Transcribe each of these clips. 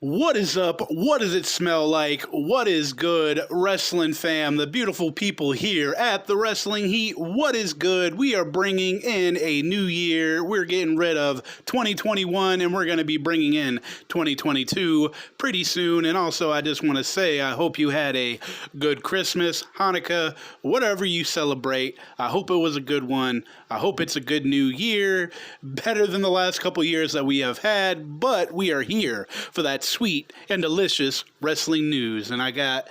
What is up? What does it smell like? What is good, wrestling fam? The beautiful people here at the Wrestling Heat. What is good? We are bringing in a new year. We're getting rid of 2021 and we're going to be bringing in 2022 pretty soon. And also, I just want to say, I hope you had a good Christmas, Hanukkah, whatever you celebrate. I hope it was a good one. I hope it's a good new year, better than the last couple years that we have had. But we are here for that sweet and delicious wrestling news. And I got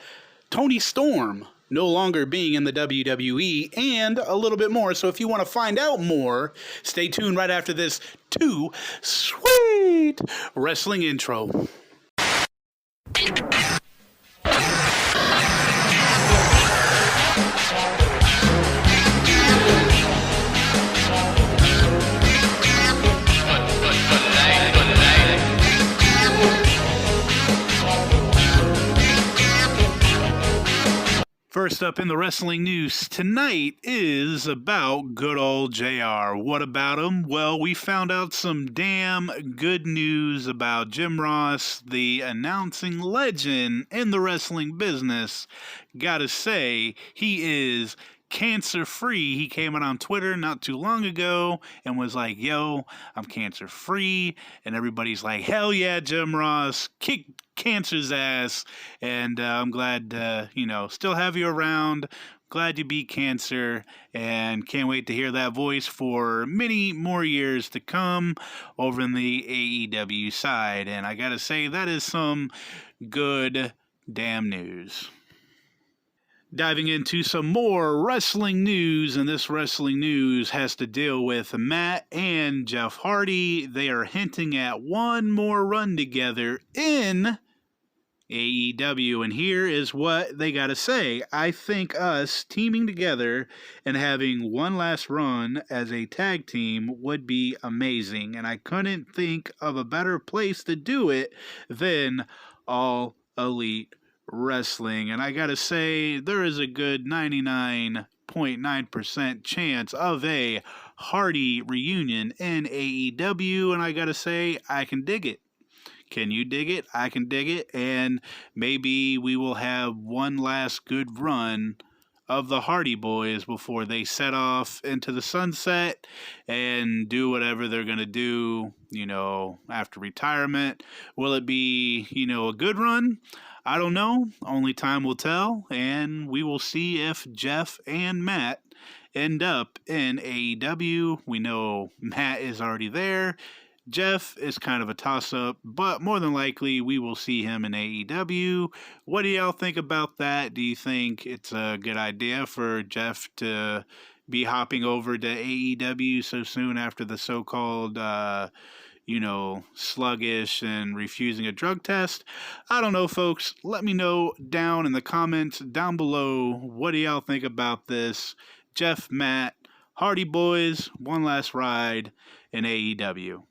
Toni Storm no longer being in the WWE and a little bit more. So if you want to find out more, stay tuned right after this too sweet wrestling intro. First up in the wrestling news tonight is about good old JR. What about him? Well, we found out some damn good news about Jim Ross, the announcing legend in the wrestling business. Gotta say, he is cancer-free. He came out on Twitter not too long ago and was like, yo, I'm cancer-free. And everybody's like, hell yeah, Jim Ross, kick cancer's ass. And I'm glad, still have you around. Glad you beat cancer, and can't wait to hear that voice for many more years to come over in the AEW side. And I gotta say, that is some good damn news. Diving into some more wrestling news, and this wrestling news has to deal with Matt and Jeff Hardy. They are hinting at one more run together in AEW, and here is what they got to say. I think us teaming together and having one last run as a tag team would be amazing, and I couldn't think of a better place to do it than All Elite Wrestling. And I gotta say, there is a good 99.9% chance of a Hardy reunion in AEW, and I gotta say, I can dig it. Can you dig it? I can dig it, and maybe we will have one last good run of the Hardy Boys before they set off into the sunset and do whatever they're going to do, after retirement. Will it be, a good run? I don't know. Only time will tell, and we will see if Jeff and Matt end up in AEW. We know Matt is already there. Jeff is kind of a toss-up, but more than likely we will see him in AEW. What do y'all think about that? Do you think it's a good idea for Jeff to be hopping over to AEW so soon after the so-called, sluggish and refusing a drug test? I don't know, folks. Let me know down in the comments down below. What do y'all think about this? Jeff, Matt, Hardy Boys, one last ride in AEW.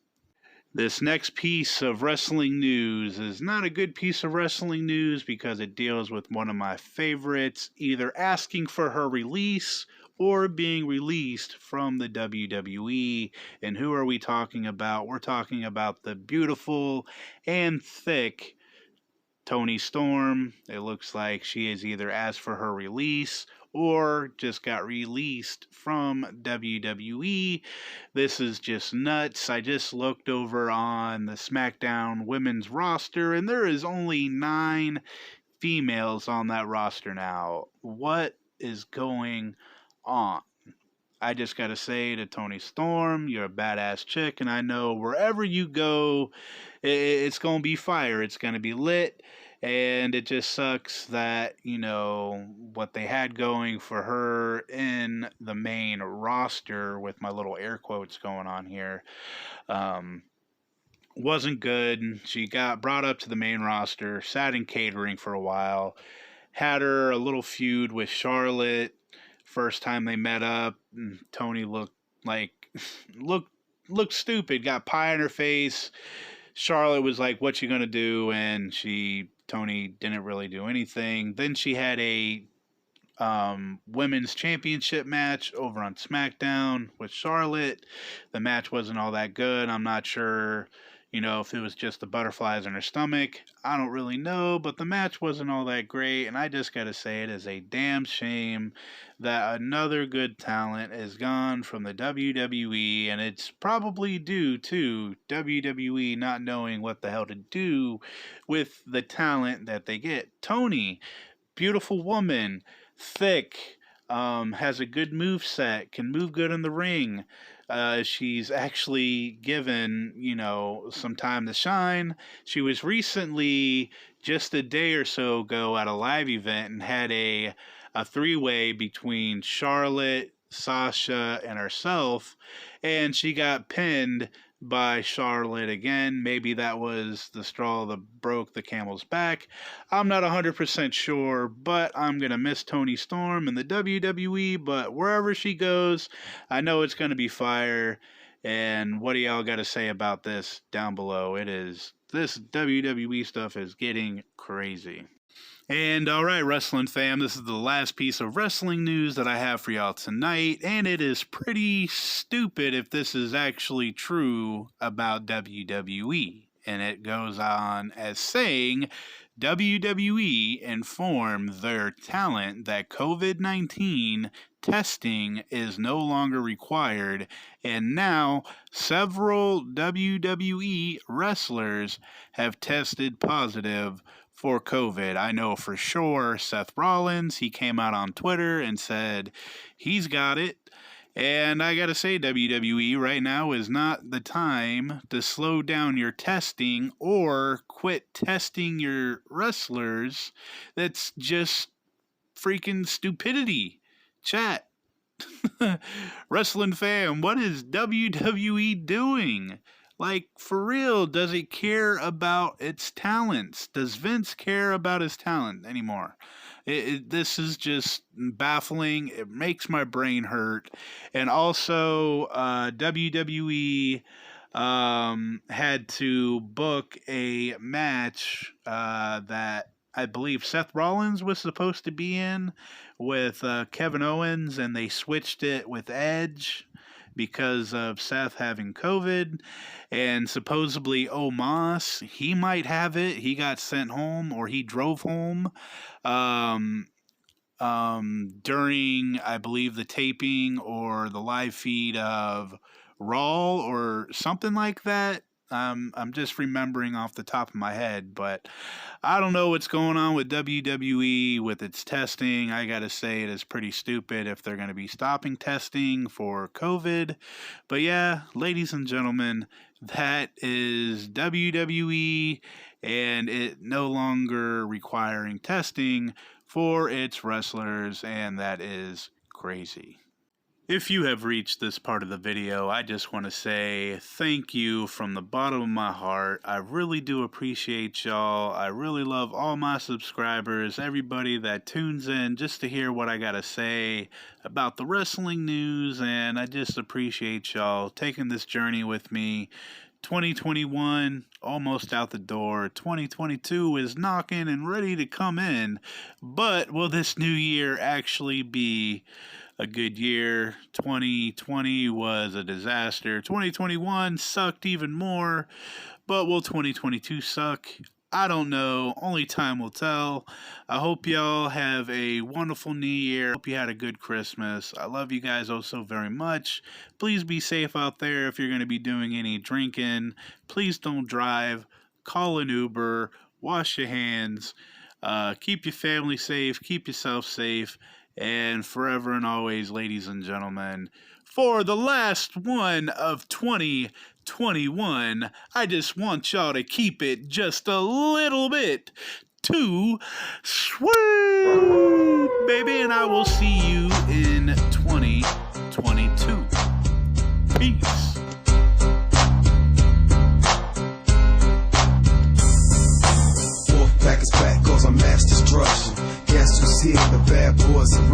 This next piece of wrestling news is not a good piece of wrestling news because it deals with one of my favorites, either asking for her release or being released from the WWE. And who are we talking about? We're talking about the beautiful and thick Toni Storm. It looks like she has either asked for her release or just got released from WWE. This is just nuts. I just looked over on the SmackDown women's roster, and there is only 9 females on that roster now. What is going on? I just got to say to Toni Storm, you're a badass chick, and I know wherever you go, it's going to be fire. It's going to be lit. And it just sucks that, what they had going for her in the main roster, with my little air quotes going on here, wasn't good. She got brought up to the main roster, sat in catering for a while, had her a little feud with Charlotte. First time they met up, Toni looked stupid, got pie in her face. Charlotte was like, what you gonna do? And Toni didn't really do anything. Then she had a women's championship match over on SmackDown with Charlotte. The match wasn't all that good. I'm not sure, You know, if it was just the butterflies in her stomach, I don't really know, but the match wasn't all that great, and I just gotta say it is a damn shame that another good talent is gone from the WWE, and it's probably due to WWE not knowing what the hell to do with the talent that they get. Toni, beautiful woman, thick, has a good move set, can move good in the ring. She's actually given, some time to shine. She was recently, just a day or so ago, at a live event and had a three-way between Charlotte, Sasha, and herself, and she got pinned by Charlotte again. Maybe that was the straw that broke the camel's back. I'm not 100% sure, but I'm going to miss Toni Storm in the WWE, but wherever she goes, I know it's going to be fire. And what do y'all got to say about this down below? This WWE stuff is getting crazy. And alright, wrestling fam, this is the last piece of wrestling news that I have for y'all tonight, and it is pretty stupid if this is actually true about WWE. And it goes on as saying, WWE informed their talent that COVID-19 testing is no longer required, and now several WWE wrestlers have tested positive for COVID. I know for sure Seth Rollins, he came out on Twitter and said he's got it. And I gotta say, WWE right now is not the time to slow down your testing or quit testing your wrestlers. That's just freaking stupidity. Chat. Wrestling fan, what is WWE doing? Like, for real, does it care about its talents? Does Vince care about his talent anymore? This is just baffling. It makes my brain hurt. And also, WWE had to book a match that I believe Seth Rollins was supposed to be in with Kevin Owens, and they switched it with Edge because of Seth having COVID. And supposedly Omos, he might have it. He got sent home, or he drove home during, I believe, the taping or the live feed of Raw or something like that. I'm just remembering off the top of my head, but I don't know what's going on with WWE with its testing. I gotta say, it is pretty stupid if they're going to be stopping testing for COVID. But yeah, ladies and gentlemen, that is WWE, and it no longer requiring testing for its wrestlers, and that is crazy. If you have reached this part of the video, I just want to say thank you from the bottom of my heart. I really do appreciate y'all. I really love all my subscribers, everybody that tunes in just to hear what I got to say about the wrestling news, and I just appreciate y'all taking this journey with me. 2021 almost out the door. 2022 is knocking and ready to come in. But will this new year actually be a good year? 2020 was a disaster. 2021 sucked even more. But will 2022 suck? I don't know. Only time will tell. I hope y'all have a wonderful new year. Hope you had a good Christmas. I love you guys oh so very much. Please be safe out there if you're going to be doing any drinking. Please don't drive. Call an Uber. Wash your hands. Keep your family safe. Keep yourself safe. And forever and always, ladies and gentlemen, for the last one of 2021, I just want y'all to keep it just a little bit too sweet, baby, and I will see you in 2022. Peace. Fourth pack is back, cause I'm mass destruction. Guess who's here? The bad boys are ready.